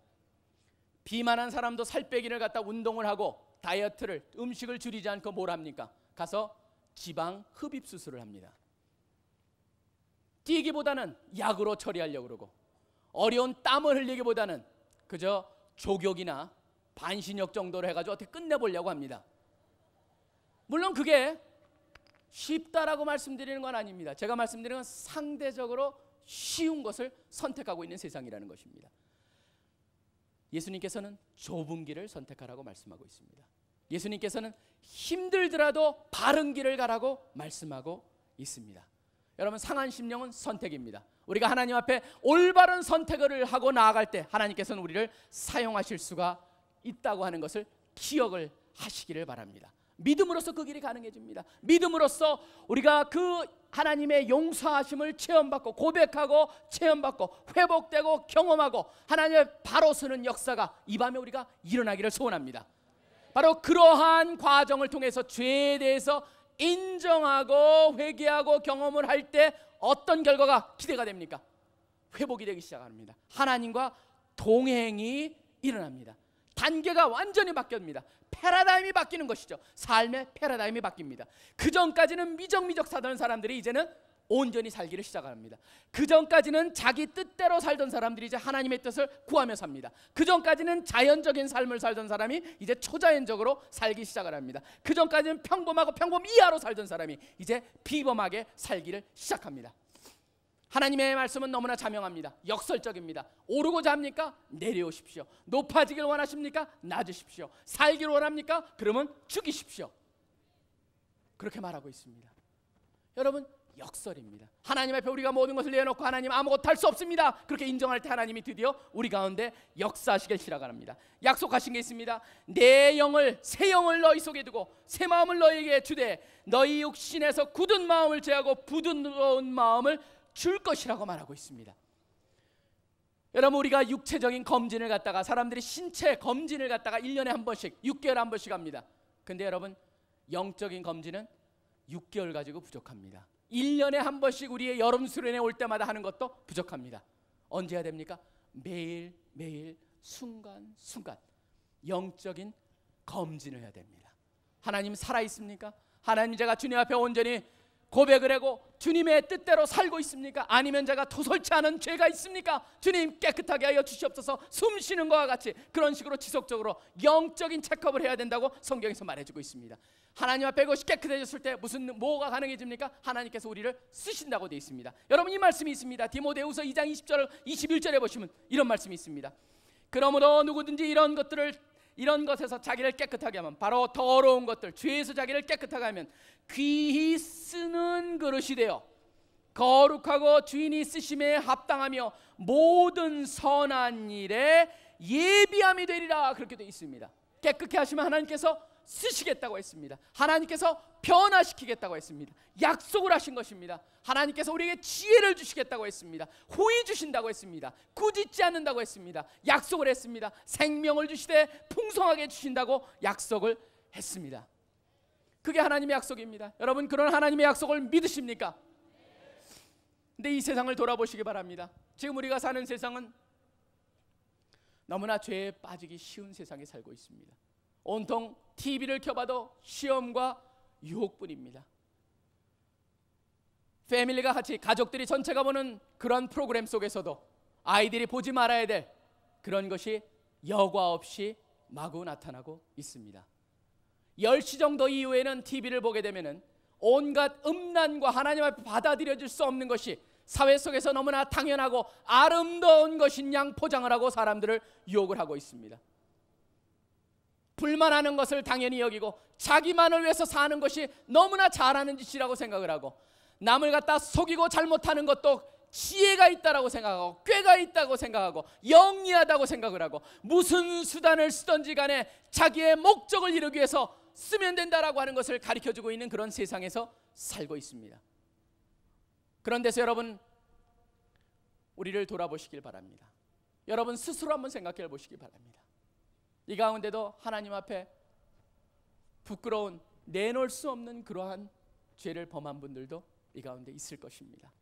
비만한 사람도 살 빼기를 갖다 운동을 하고 다이어트를 음식을 줄이지 않고 뭘 합니까? 가서 지방 흡입 수술을 합니다. 뛰기보다는 약으로 처리하려고 그러고 어려운 땀을 흘리기보다는 그저 족욕이나 반신욕 정도로 해가지고 어떻게 끝내보려고 합니다. 물론 그게 쉽다라고 말씀드리는 건 아닙니다. 제가 말씀드리는 건 상대적으로 쉬운 것을 선택하고 있는 세상이라는 것입니다. 예수님께서는 좁은 길을 선택하라고 말씀하고 있습니다. 예수님께서는 힘들더라도 바른 길을 가라고 말씀하고 있습니다. 여러분 상한 심령은 선택입니다. 우리가 하나님 앞에 올바른 선택을 하고 나아갈 때 하나님께서는 우리를 사용하실 수가 있다고 하는 것을 기억을 하시기를 바랍니다. 믿음으로써 그 길이 가능해집니다. 믿음으로써 우리가 그 하나님의 용서하심을 체험받고 고백하고 체험받고 회복되고 경험하고 하나님의 바로 서는 역사가 이 밤에 우리가 일어나기를 소원합니다. 바로 그러한 과정을 통해서 죄에 대해서 인정하고 회개하고 경험을 할 때 어떤 결과가 기대가 됩니까? 회복이 되기 시작합니다. 하나님과 동행이 일어납니다. 단계가 완전히 바뀝니다. 패러다임이 바뀌는 것이죠. 삶의 패러다임이 바뀝니다. 그 전까지는 미적미적 살던 사람들이 이제는 온전히 살기를 시작합니다. 그 전까지는 자기 뜻대로 살던 사람들이 이제 하나님의 뜻을 구하며 삽니다. 그 전까지는 자연적인 삶을 살던 사람이 이제 초자연적으로 살기 시작을 합니다. 그 전까지는 평범하고 평범 이하로 살던 사람이 이제 비범하게 살기를 시작합니다. 하나님의 말씀은 너무나 자명합니다. 역설적입니다. 오르고자 합니까? 내려오십시오. 높아지길 원하십니까? 낮으십시오. 살기를 원합니까? 그러면 죽이십시오. 그렇게 말하고 있습니다. 여러분 역설입니다. 하나님 앞에 우리가 모든 것을 내놓고 하나님 아무것도 할 수 없습니다, 그렇게 인정할 때 하나님이 드디어 우리 가운데 역사하시길 시작합니다. 약속하신 게 있습니다. 내 영을, 새 영을 너희 속에 두고 새 마음을 너희에게 주되 너희 육신에서 굳은 마음을 제하고 부드러운 마음을 줄 것이라고 말하고 있습니다. 여러분, 우리가 육체적인 검진을 갖다가, 사람들이 신체 검진을 갖다가 1년에 한 번씩, 6개월에 한 번씩 합니다. 근데 여러분, 영적인 검진은 6개월 가지고 부족합니다. 1년에 한 번씩 우리의 여름 수련회 올 때마다 하는 것도 부족합니다. 언제 해야 됩니까? 매일 매일 순간순간 영적인 검진을 해야 됩니다. 하나님 살아있습니까? 하나님, 제가 주님 앞에 온전히 고백을 하고 주님의 뜻대로 살고 있습니까? 아니면 제가 토설치 않은 죄가 있습니까? 주님, 깨끗하게 하여 주시옵소서. 숨 쉬는 것과 같이 그런 식으로 지속적으로 영적인 체크업을 해야 된다고 성경에서 말해주고 있습니다. 하나님 앞에 그것이 깨끗해졌을 때 뭐가 가능해집니까? 하나님께서 우리를 쓰신다고 되어 있습니다. 여러분, 이 말씀이 있습니다. 디모데후서 2장 20절 21절에 보시면 이런 말씀이 있습니다. 그러므로 누구든지 이런 것에서 자기를 깨끗하게 하면, 바로 더러운 것들, 죄에서 자기를 깨끗하게 하면 귀히 쓰는 그릇이 되어 거룩하고 주인이 쓰심에 합당하며 모든 선한 일에 예비함이 되리라, 그렇게 되어 있습니다. 깨끗게 하시면 하나님께서 쓰시겠다고 했습니다. 하나님께서 변화시키겠다고 했습니다. 약속을 하신 것입니다. 하나님께서 우리에게 지혜를 주시겠다고 했습니다. 후히 주신다고 했습니다. 꾸짖지 않는다고 했습니다. 약속을 했습니다. 생명을 주시되 풍성하게 주신다고 약속을 했습니다. 그게 하나님의 약속입니다. 여러분, 그런 하나님의 약속을 믿으십니까? 근데 이 세상을 돌아보시기 바랍니다. 지금 우리가 사는 세상은 너무나 죄에 빠지기 쉬운 세상에 살고 있습니다. 온통 TV를 켜봐도 시험과 유혹뿐입니다. 패밀리가 같이, 가족들이 전체가 보는 그런 프로그램 속에서도 아이들이 보지 말아야 될 그런 것이 여과 없이 마구 나타나고 있습니다. 10시 정도 이후에는 TV를 보게 되면은 온갖 음란과 하나님 앞에 받아들여질 수 없는 것이 사회 속에서 너무나 당연하고 아름다운 것인 양 포장을 하고 사람들을 유혹을 하고 있습니다. 불만하는 것을 당연히 여기고 자기만을 위해서 사는 것이 너무나 잘하는 짓이라고 생각을 하고, 남을 갖다 속이고 잘못하는 것도 지혜가 있다라고 생각하고 꾀가 있다고 생각하고 영리하다고 생각을 하고, 무슨 수단을 쓰든지 간에 자기의 목적을 이루기 위해서 쓰면 된다라고 하는 것을 가르쳐주고 있는 그런 세상에서 살고 있습니다. 그런 데서 여러분, 우리를 돌아보시길 바랍니다. 여러분 스스로 한번 생각해 보시기 바랍니다. 이 가운데도 하나님 앞에 부끄러운, 내놓을 수 없는 그러한 죄를 범한 분들도 이 가운데 있을 것입니다.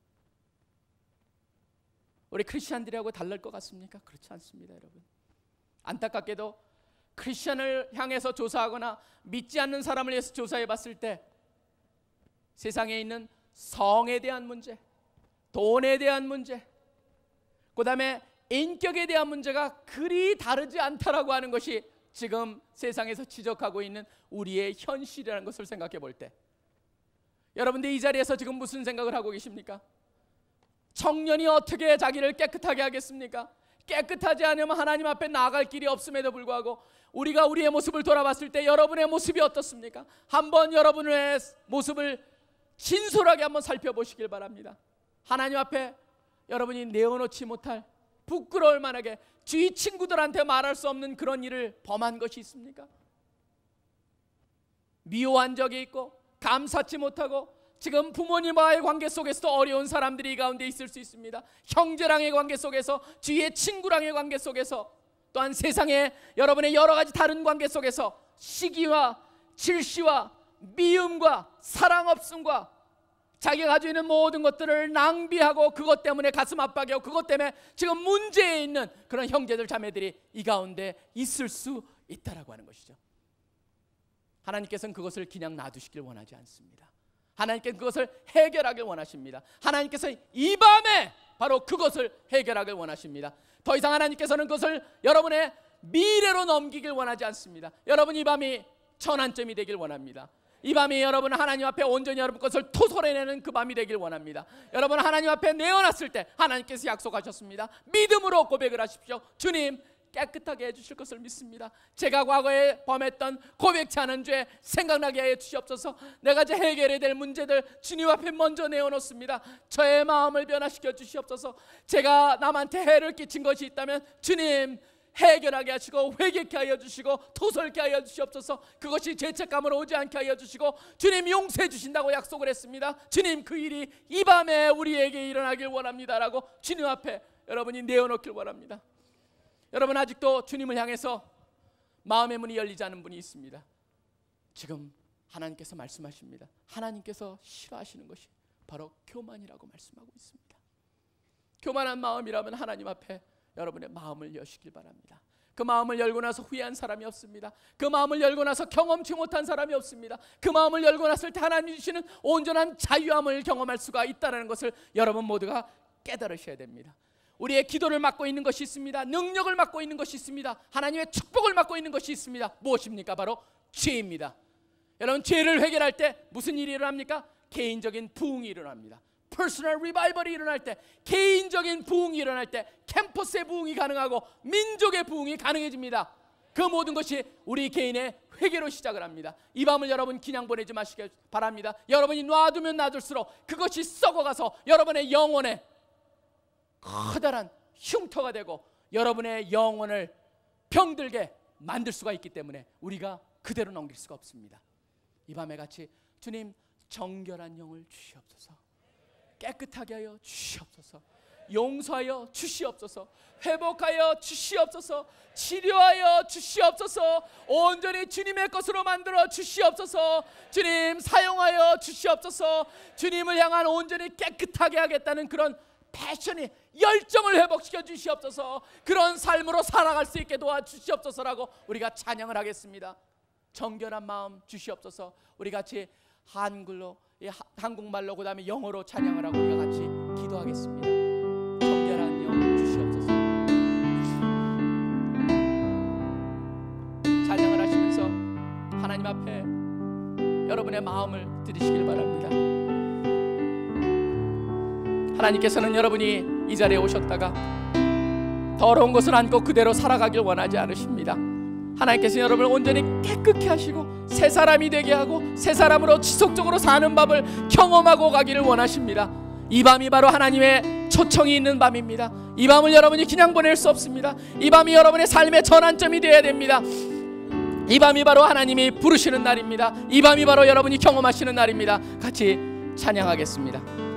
우리 크리스찬들하고 다를 것 같습니까? 그렇지 않습니다, 여러분. 안타깝게도 크리스찬을 향해서 조사하거나 믿지 않는 사람을 위해서 조사해 봤을 때 세상에 있는 성에 대한 문제, 돈에 대한 문제, 그 다음에 인격에 대한 문제가 그리 다르지 않다라고 하는 것이 지금 세상에서 지적하고 있는 우리의 현실이라는 것을 생각해 볼 때, 여러분들 이 자리에서 지금 무슨 생각을 하고 계십니까? 청년이 어떻게 자기를 깨끗하게 하겠습니까? 깨끗하지 않으면 하나님 앞에 나아갈 길이 없음에도 불구하고 우리가 우리의 모습을 돌아봤을 때 여러분의 모습이 어떻습니까? 한번 여러분의 모습을 진솔하게 한번 살펴보시길 바랍니다. 하나님 앞에 여러분이 내어놓지 못할, 부끄러울 만하게 주위 친구들한테 말할 수 없는 그런 일을 범한 것이 있습니까? 미워한 적이 있고 감사치 못하고, 지금 부모님과의 관계 속에서도 어려운 사람들이 이 가운데 있을 수 있습니다. 형제랑의 관계 속에서, 주위의 친구랑의 관계 속에서, 또한 세상의 여러분의 여러 가지 다른 관계 속에서 시기와 질시와 미움과 사랑 없음과 자기가 가지고 있는 모든 것들을 낭비하고 그것 때문에 가슴 아파하고 그것 때문에 지금 문제에 있는 그런 형제들 자매들이 이 가운데 있을 수 있다라고 하는 것이죠. 하나님께서는 그것을 그냥 놔두시길 원하지 않습니다. 하나님께서 그것을 해결하길 원하십니다. 하나님께서 이 밤에 바로 그것을 해결하길 원하십니다. 더 이상 하나님께서는 그것을 여러분의 미래로 넘기길 원하지 않습니다. 여러분 이 밤이 전환점이 되길 원합니다. 이 밤이 여러분 하나님 앞에 온전히 여러분 것을 토설해내는 그 밤이 되길 원합니다. 여러분 하나님 앞에 내어놨을 때 하나님께서 약속하셨습니다. 믿음으로 고백을 하십시오. 주님, 깨끗하게 해주실 것을 믿습니다. 제가 과거에 범했던 고백치 않은 죄 생각나게 해 주시옵소서. 내가 이제 해결해야 될 문제들 주님 앞에 먼저 내어놓습니다. 저의 마음을 변화시켜 주시옵소서. 제가 남한테 해를 끼친 것이 있다면 주님 해결하게 하시고 회개케 하여 주시고 토설케 하여 주시옵소서. 그것이 죄책감으로 오지 않게 하여 주시고 주님 용서해 주신다고 약속을 했습니다. 주님 그 일이 이 밤에 우리에게 일어나길 원합니다라고 주님 앞에 여러분이 내어놓길 원합니다. 여러분 아직도 주님을 향해서 마음의 문이 열리지 않은 분이 있습니다. 지금 하나님께서 말씀하십니다. 하나님께서 싫어하시는 것이 바로 교만이라고 말씀하고 있습니다. 교만한 마음이라면 하나님 앞에 여러분의 마음을 여시길 바랍니다. 그 마음을 열고 나서 후회한 사람이 없습니다. 그 마음을 열고 나서 경험치 못한 사람이 없습니다. 그 마음을 열고 났을 때 하나님 주시는 온전한 자유함을 경험할 수가 있다는 것을 여러분 모두가 깨달으셔야 됩니다. 우리의 기도를 맡고 있는 것이 있습니다. 능력을 맡고 있는 것이 있습니다. 하나님의 축복을 맡고 있는 것이 있습니다. 무엇입니까? 바로 죄입니다. 여러분 죄를 해결할 때 무슨 일이 일어납니까? 개인적인 부흥이 일어납니다. 퍼스널 리바이벌이 일어날 때, 개인적인 부흥이 일어날 때 캠퍼스의 부흥이 가능하고 민족의 부흥이 가능해집니다. 그 모든 것이 우리 개인의 회개로 시작을 합니다. 이 밤을 여러분 그냥 보내지 마시길 바랍니다. 여러분이 놔두면 놔둘수록 그것이 썩어가서 여러분의 영혼에 커다란 흉터가 되고 여러분의 영혼을 병들게 만들 수가 있기 때문에 우리가 그대로 넘길 수가 없습니다. 이 밤에 같이 주님 정결한 영을 주시옵소서. 깨끗하게 하여 주시옵소서. 용서하여 주시옵소서. 회복하여 주시옵소서. 치료하여 주시옵소서. 온전히 주님의 것으로 만들어 주시옵소서. 주님 사용하여 주시옵소서. 주님을 향한 온전히 깨끗하게 하겠다는 그런 패션이 열정을 회복시켜 주시옵소서. 그런 삶으로 살아갈 수 있게 도와주시옵소서라고 우리가 찬양을 하겠습니다. 정결한 마음 주시옵소서. 우리 같이 한국말로 그 다음에 영어로 찬양을 하고 우리가 같이 기도하겠습니다. 정결한 영 주시옵소서. 찬양을 하시면서 하나님 앞에 여러분의 마음을 드리시길 바랍니다. 하나님께서는 여러분이 이 자리에 오셨다가 더러운 것을 안고 그대로 살아가길 원하지 않으십니다. 하나님께서 여러분을 온전히 깨끗게 하시고 새 사람이 되게 하고 새 사람으로 지속적으로 사는 법을 경험하고 가기를 원하십니다. 이 밤이 바로 하나님의 초청이 있는 밤입니다. 이 밤을 여러분이 그냥 보낼 수 없습니다. 이 밤이 여러분의 삶의 전환점이 되어야 됩니다. 이 밤이 바로 하나님이 부르시는 날입니다. 이 밤이 바로 여러분이 경험하시는 날입니다. 같이 찬양하겠습니다.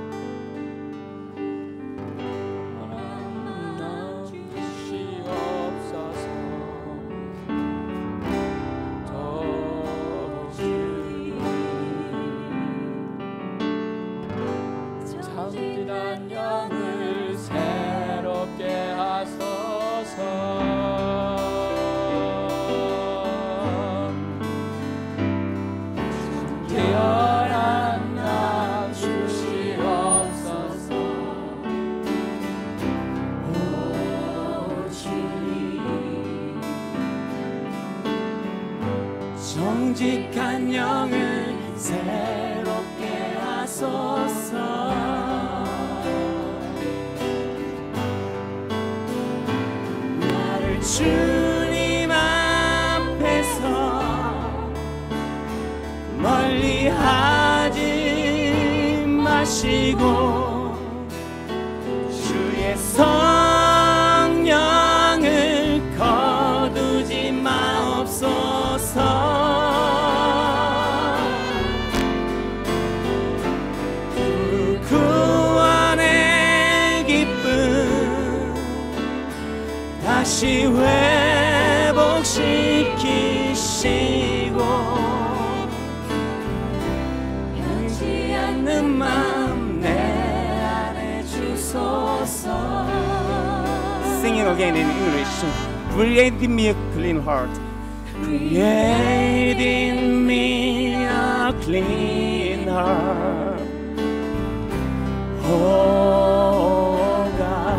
정직한 영을 새롭게 하소서. 나를 주님 앞에서 멀리 하지 마시고 주의 성령을 거두지 마옵소서. 다시 회복시키시고 변치 않는 마음 내 안에 주소서. Singing again in English. Create in me a clean heart. Create in me a clean heart. Oh God.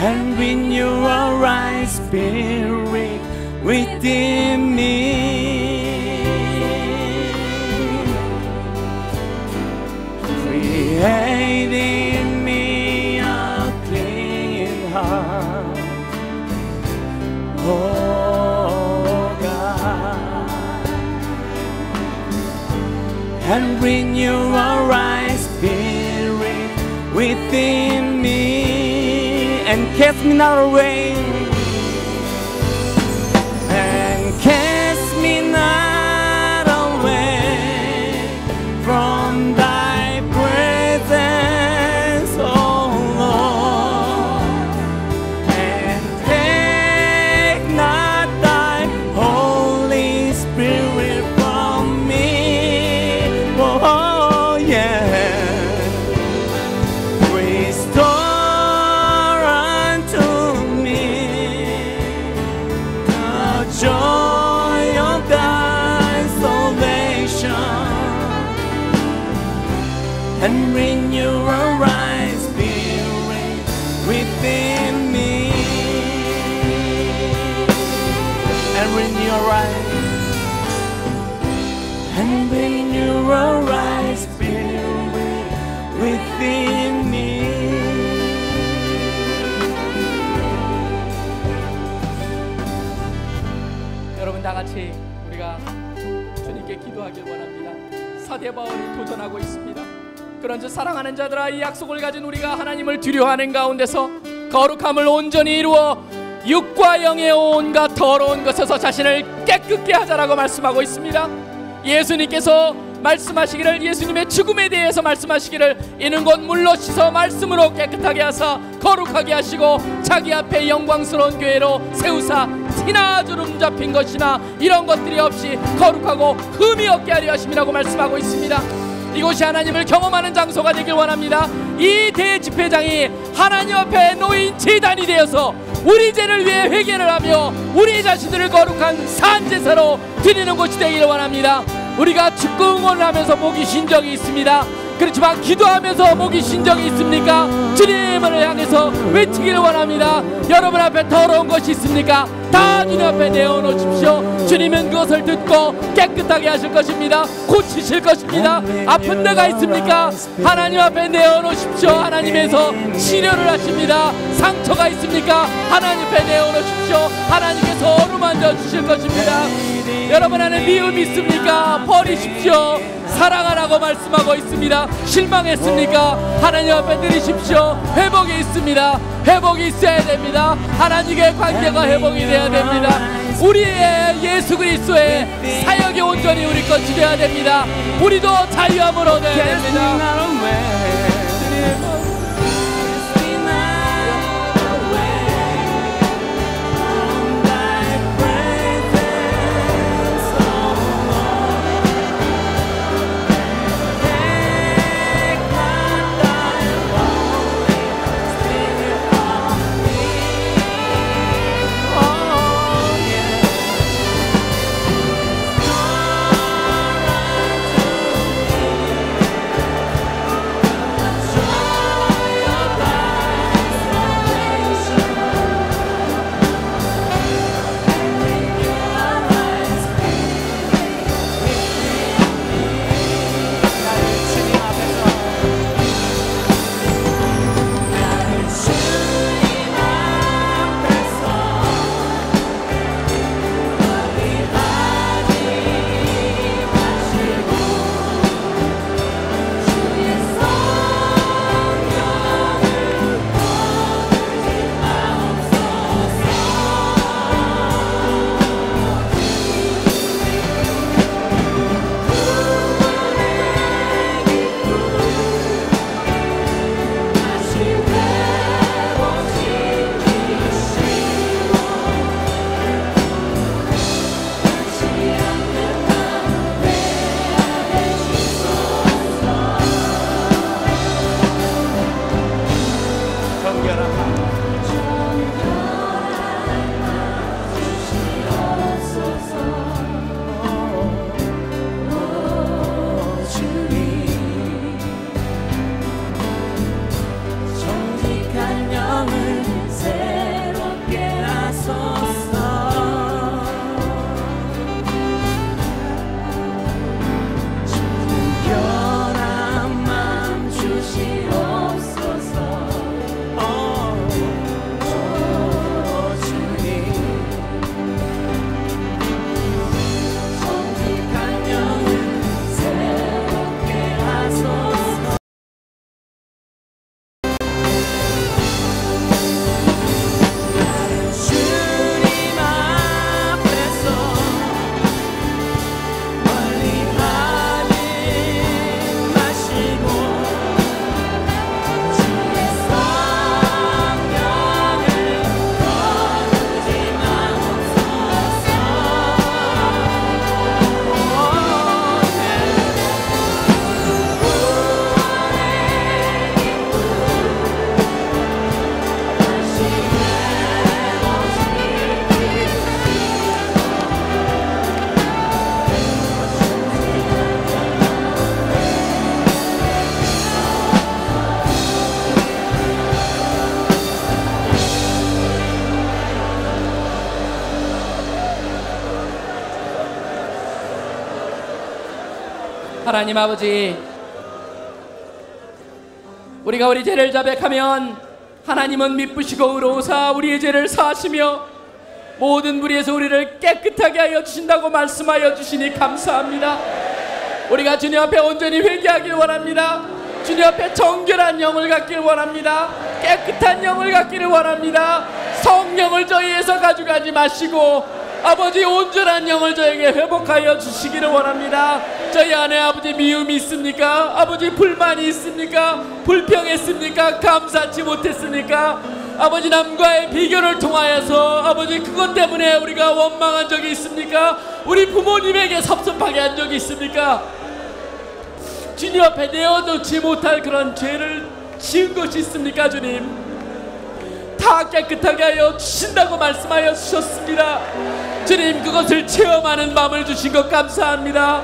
And renew a right spirit within me. Create in me a clean and renew a right spirit within me, and cast me not away, and cast me not away from thy presence, oh Lord, and take not thy Holy Spirit from me, oh yeah. Restore unto me the joy of thy salvation, and renew a right spirit within me, and renew a right, and renew a right spirit within me. 여러분 다 같이 우리가 주님께 기도하길 원합니다. 사대 바울이 도전하고 있습니다. 그런즉 사랑하는 자들아, 이 약속을 가진 우리가 하나님을 두려워하는 가운데서 거룩함을 온전히 이루어 육과 영의 온갖 더러운 것에서 자신을 깨끗게 하자라고 말씀하고 있습니다. 예수님께서 말씀하시기를, 예수님의 죽음에 대해서 말씀하시기를, 이는 곧 물로 씻어 말씀으로 깨끗하게 하사 거룩하게 하시고 자기 앞에 영광스러운 교회로 세우사 티나 주름 잡힌 것이나 이런 것들이 없이 거룩하고 흠이 없게 하려 하심이라고 말씀하고 있습니다. 이곳이 하나님을 경험하는 장소가 되길 원합니다. 이 대집회장이 하나님 앞에 놓인 제단이 되어서 우리 죄를 위해 회개를 하며 우리 자신들을 거룩한 산제사로 드리는 곳이 되기를 원합니다. 우리가 축구 응원을 하면서 목이 쉰 적이 있습니다. 그렇지만 기도하면서 목이 쉰 적이 있습니까? 주님을 향해서 외치기를 원합니다. 여러분 앞에 더러운 것이 있습니까? 다 주님 앞에 내어놓으십시오. 주님은 그것을 듣고 깨끗하게 하실 것입니다. 고치실 것입니다. 아픈 데가 있습니까? 하나님 앞에 내어놓으십시오. 하나님에서 치료를 하십니다. 상처가 있습니까? 하나님 앞에 내어놓으십시오. 하나님께서 어루만져 주실 것입니다. 여러분 안에 미움이 있습니까? 버리십시오. 사랑하라고 말씀하고 있습니다. 실망했습니까? 하나님 앞에 드리십시오. 회복이 있습니다. 회복이 있어야 됩니다. 하나님의 관계가 회복이 되어야 됩니다. 우리의 예수 그리스도의 사역이 온전히 우리 것이 되어야 됩니다. 우리도 자유함을 얻어야 됩니다. 하나님 아버지, 우리가 우리 죄를 자백하면 하나님은 미쁘시고 의로우사 우리의 죄를 사하시며 모든 불의에서 우리를 깨끗하게 하여 주신다고 말씀하여 주시니 감사합니다. 우리가 주님 앞에 온전히 회개하길 원합니다. 주님 앞에 정결한 영을 갖길 원합니다. 깨끗한 영을 갖기를 원합니다. 성령을 저희에서 가져가지 마시고 아버지 온전한 영을 저에게 회복하여 주시기를 원합니다. 저희 안에 아버지 미움이 있습니까? 아버지 불만이 있습니까? 불평했습니까? 감사치 못했습니까? 아버지 남과의 비교를 통하여서 아버지 그것 때문에 우리가 원망한 적이 있습니까? 우리 부모님에게 섭섭하게 한 적이 있습니까? 주님 앞에 내어놓지 못할 그런 죄를 지은 것이 있습니까? 주님 다 깨끗하게 하여 주신다고 말씀하여 주셨습니다. 주님 그것을 체험하는 마음을 주신 것 감사합니다.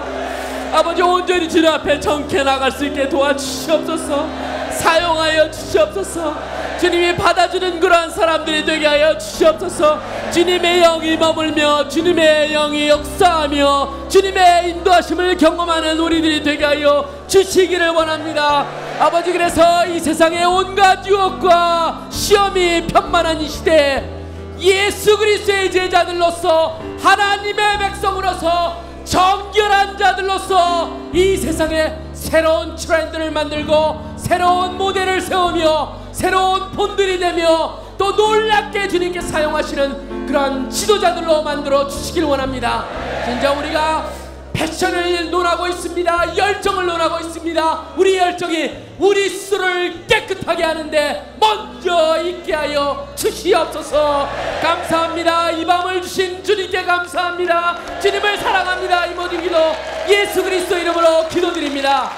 아버지 온전히 주님 앞에 정케 나갈 수 있게 도와주시옵소서. 사용하여 주시옵소서. 주님이 받아주는 그러한 사람들이 되게 하여 주시옵소서. 주님의 영이 머물며 주님의 영이 역사하며 주님의 인도하심을 경험하는 우리들이 되게 하여 주시기를 원합니다. 아버지 그래서 이 세상의 온갖 유혹과 시험이 편만한 이 시대에 예수 그리스도의 제자들로서 하나님의 백성으로서 정결한 자들로서 이 세상에 새로운 트렌드를 만들고 새로운 모델을 세우며 새로운 본들이 되며 또 놀랍게 주님께 사용하시는 그런 지도자들로 만들어 주시길 원합니다. 진짜 우리가 패션을 논하고 있습니다. 열정을 논하고 있습니다. 우리 열정이 우리 스스로를 깨끗하게 하는데 먼저 있게 하여 주시옵소서. 감사합니다. 이 밤을 주신 주님께 감사합니다. 주님을 사랑합니다. 이 모든 기도 예수 그리스도 이름으로 기도드립니다.